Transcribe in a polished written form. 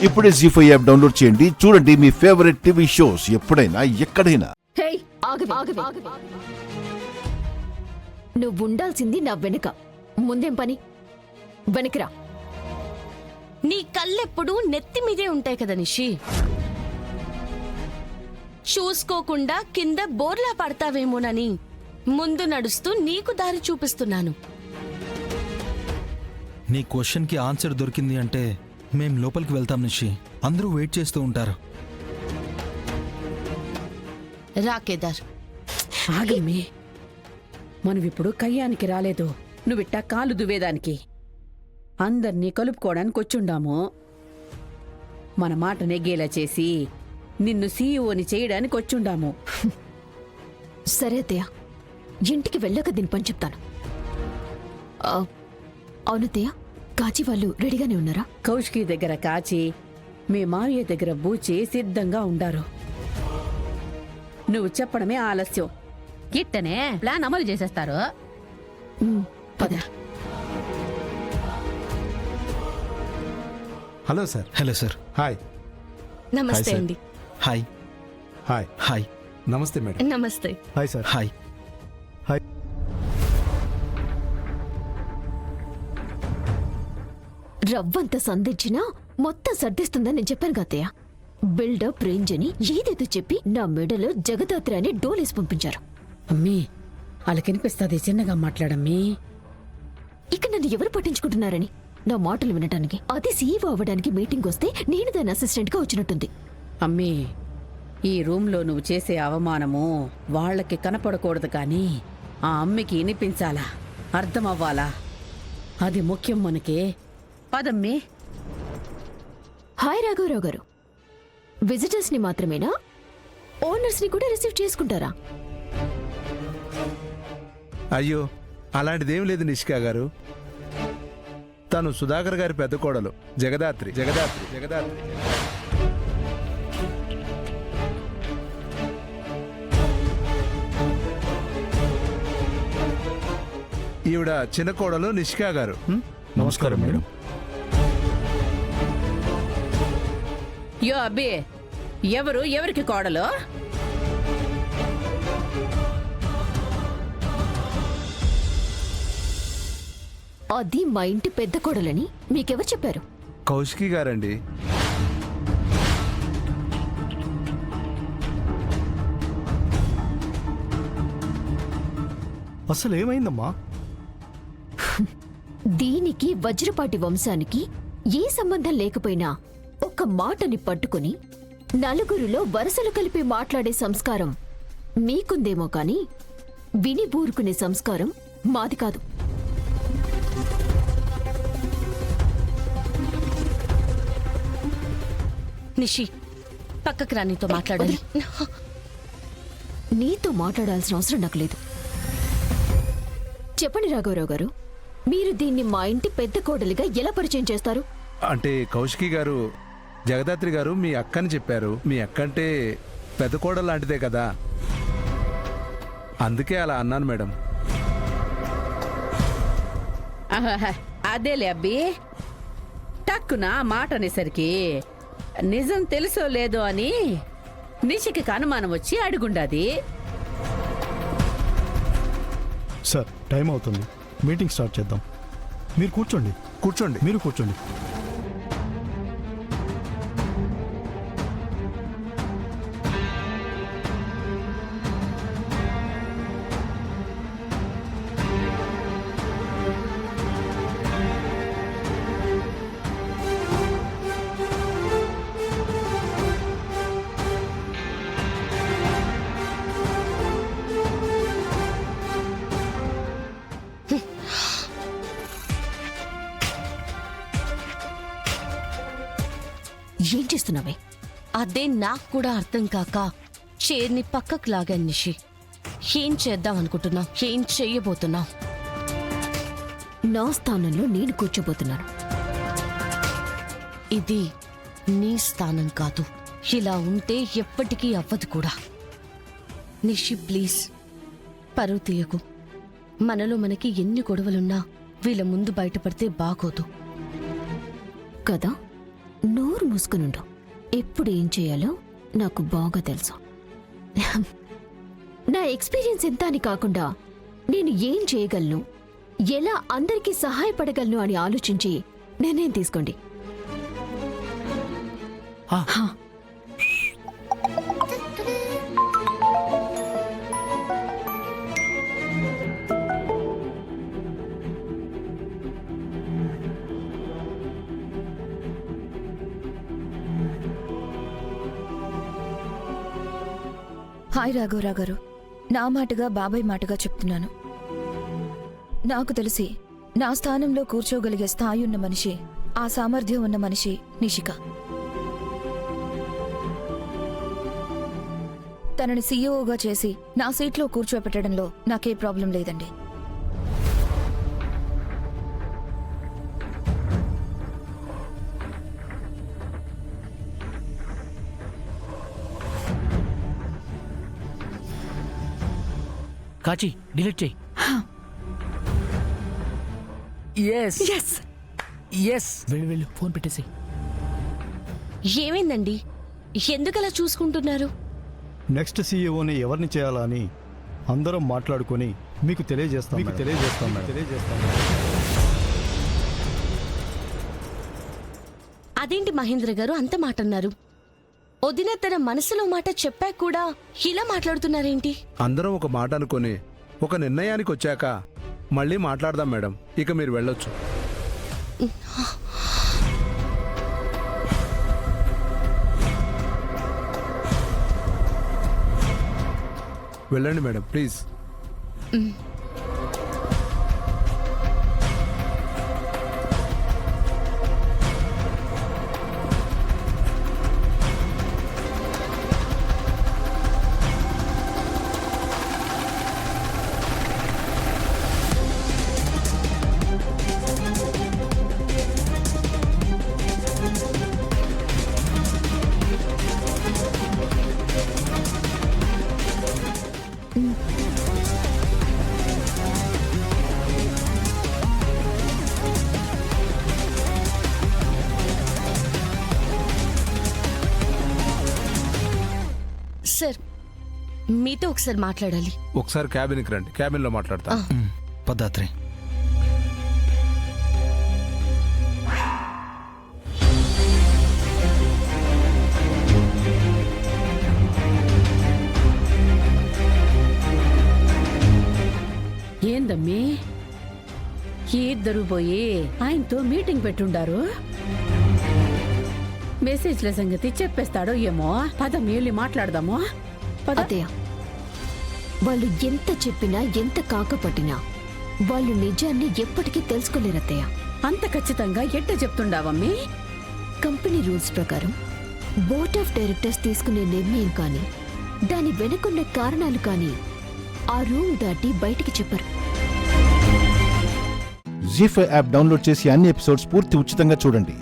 ఇప్పుడే జీ5 app download చేయండి. చూడండి మీ ఫేవరెట్ టీవీ షోస్ ఎప్పుడైనా ఎక్కడైనా. నువ్వు ఉండాల్సింది నా వెనుక. ముందేం పని? వెనక్కిరా. నీ కళ్ళెప్పుడు నెత్తి మీదే ఉంటాయి కదా నిషి. చూసుకోకుండా కింద బోర్లా పడతావేమోనని ముందు నడుస్తూ నీకు దారి చూపిస్తున్నాను. నీ క్వశ్చన్కి ఆన్సర్ దొరికింది అంటే మేం లోపలికి వెళ్తాం నిషి. అందరూ వెయిట్ చేస్తూ ఉంటారు. రా కేదార్. ఆగమ్మి, మనమిప్పుడు కయ్యానికి రాలేదు. నువ్విట్టా కాలు దువ్వేదానికి. అందర్నీ కలుపుకోవడానికి వచ్చుండాము. మన మాట నెగ్గేలా చేసి నిన్ను సీఈఓని చేయడానికి వచ్చుండాము. సరే అత్తయ్య, ఇంటికి వెళ్ళాక దీని పని చెప్తాను. అవునత్తయ్య, కాచి వాళ్ళు రెడీగానే ఉన్నారా? కౌశికి దగ్గర కాచి, మీ మావయ్య దగ్గర బూచి సిద్ధంగా ఉండారు. నువ్వు చెప్పడమే ఆలస్యం. గిట్టనే ప్లాన్ అమలు చేసేస్తారు. పద. Hello sir. Hello sir. Hi. నమస్తే హాయ్ అండి. హాయ్. హాయ్. హాయ్. నమస్తే మేడం. నమస్తే. Hi sir. హాయ్. హాయ్. రవ్వంత సంధించినా మొత్తం సర్దిస్తుందని నేను చెప్పాను కాతయ్య. బిల్డప్ రేంజ్ అని ఏదేదో చెప్పి నా మెడలో జగదాత్రి అని డోలేసి పంపించారు. అమ్మీ, వాళ్ళకినిపిస్తుంది, చిన్నగా మాట్లాడమ్మీ. ఇక నన్ను ఎవరు పట్టించుకుంటున్నారని నా మాటలు వినటానికి. అది సీఈఓ అవ్వడానికి మీటింగ్ వస్తే నేను దాని అసిస్టెంట్ గా వచ్చినట్టుంది. అమ్మీ, ఈ రూమ్లో నువ్వు చేసే అవమానము వాళ్ళకి కనపడకూడదు, కానీ ఆ అమ్మికి వినిపించాలా, అర్థమవ్వాలా. అది ముఖ్యం మనకి. పదమ్మీ. హాయ్ రాఘవరావు గారు, విజిటర్స్ ని మాత్రమేనా, ఓనర్స్ ని కూడా రిసీవ్ చేసుకుంటారా? అయ్యో, అలాంటిదేం లేదు నిష్కా గారు. తను సుధాకర్ గారి పెద్ద కోడలు జగదాత్రి. జగదాత్రి. జగదాత్రి. ఈవిడ చిన్న కోడలు నిష్కా గారు. నమస్కారం మేడం. యో అబ్బి, ఎవరికి కోడలు? అది మా ఇంటి పెద్ద కోడలని మీకెవరు చెప్పారు? కౌశికి గారండి. అసలు ఏమైందమ్మా? దీనికి వజ్రపాటి వంశానికి ఏ సంబంధం లేకపోయినా ఒక్క మాటని పట్టుకుని నలుగురిలో వరసలు కలిపి మాట్లాడే సంస్కారం మీకుందేమో కాని విని బూరుకునే సంస్కారం మాది కాదు. నిషి, పక్కకు రా, నీతో మాట్లాడాలి. నీతో మాట్లాడాల్సిన అవసరం నాకు లేదు. చెప్పండి రాఘవరావు గారు, మీరు దీన్ని మా ఇంటి పెద్ద కోడలిగా ఎలా పరిచయం చేస్తారు? అంటే కౌశికి గారు, జగదాత్రి గారు మీ అక్కని చెప్పారు. మీ అక్క అంటే పెద్ద కోడలు లాంటిదే కదా, అందుకే అలా అన్నాను మేడం. ఆహాహా, అదేలే అబ్బి. టక్కున మాట అనేసరికి నిజం తెలుసో లేదో అని నిషికి అనుమానం వచ్చి అడుగుండాది. సార్, టైం అవుతుంది, మీటింగ్ స్టార్ట్ చేద్దాం. మీరు కూర్చోండి. కూర్చోండి. మీరు కూర్చోండి. ఏం చేస్తున్నావే? అదే నాకు కూడా అర్థం కాక చైర్ని పక్కకు లాగాను నిషి. ఏం చేద్దాం అనుకుంటున్నావు? ఏం చెయ్యబోతున్నావు? నా స్థానంలో నేను కూర్చోబోతున్నాను. ఇది నీ స్థానం కాదు. ఇలా ఉంటే ఎప్పటికీ అవ్వదు కూడా. నిషి, ప్లీజ్ పరువు తీయకు. మనలో మనకి ఎన్ని గొడవలున్నా వీళ్ళ ముందు బయటపడితే బాగోదు కదా. నోరు మూసుకునుండు. ఎప్పుడు ఏం చేయాలో నాకు బాగా తెలుసు. నా ఎక్స్పీరియన్స్ ఎంత అని కాకుండా నేను ఏం చేయగలను, ఎలా అందరికీ సహాయపడగలను అని ఆలోచించి నిర్ణయం తీసుకోండి. హాయ్ రాఘవరావు గారు, నా మాటగా బాబాయ్ మాటగా చెప్తున్నాను. నాకు తెలిసి నా స్థానంలో కూర్చోగలిగే స్థాయి ఉన్న మనిషి, ఆ సామర్థ్యం ఉన్న మనిషి నిషిక. తనని సీఈఓగా చేసి నా సీట్లో కూర్చోపెట్టడంలో నాకే ప్రాబ్లం లేదండి. కాచి డిలీట్ చేయి. వెళ్ళు ఫోన్ పెట్టేసి. ఏమైందండి? ఎందుకలా చూసుకుంటున్నారు? నెక్స్ట్ సీఈఓని ఎవరిని చేయాలా అని అందరం మాట్లాడుకొని మీకు తెలియజేస్తాం. అదేంటి మహేంద్ర గారు అంత మాట అన్నారు? వదిన తన మనసులో మాట చెప్పా కూడా ఇలా మాట్లాడుతున్నారేంటి? అందరం ఒక మాట అనుకొని ఒక నిర్ణయానికి వచ్చాక మళ్ళీ మాట్లాడదాం మేడం. ఇక మీరు వెళ్ళొచ్చు. వెళ్ళండి మేడం ప్లీజ్. సార్, మీతో ఒకసారి మాట్లాడాలి. ఒకసారి క్యాబిన్కి రండి, క్యాబిన్లో మాట్లాడతా. పద్దాత్రి. ఏందమ్మీ ఇద్దరు పోయి ఆయనతో మీటింగ్ పెట్టుండారు. మెసేజ్ల సంగతి చెప్పేస్తాడో ఏమో. పద మేలి మాట్లాడదామో. అత్తయ్య, వాళ్ళు ఎంత చెప్పినా ఎంత కాకపట్టినా వాళ్ళు నిజాన్ని ఎప్పటికీ తెలుసుకోలేరత్తయ్య. అంత ఖచ్చితంగా ఎట్ట చెప్తుండావమ్మీ? కంపెనీ రూల్స్ ప్రకారం బోర్డ్ ఆఫ్ డైరెక్టర్స్ తీసుకునే నిర్ణయం కానీ దాని వెనుకున్న కారణాలు కానీ ఆ రూమ్ దాటి బయటికి చెప్పరు. జీ5 యాప్ డౌన్లోడ్ చేసి అన్ని ఎపిసోడ్స్ పూర్తి ఉచితంగా చూడండి.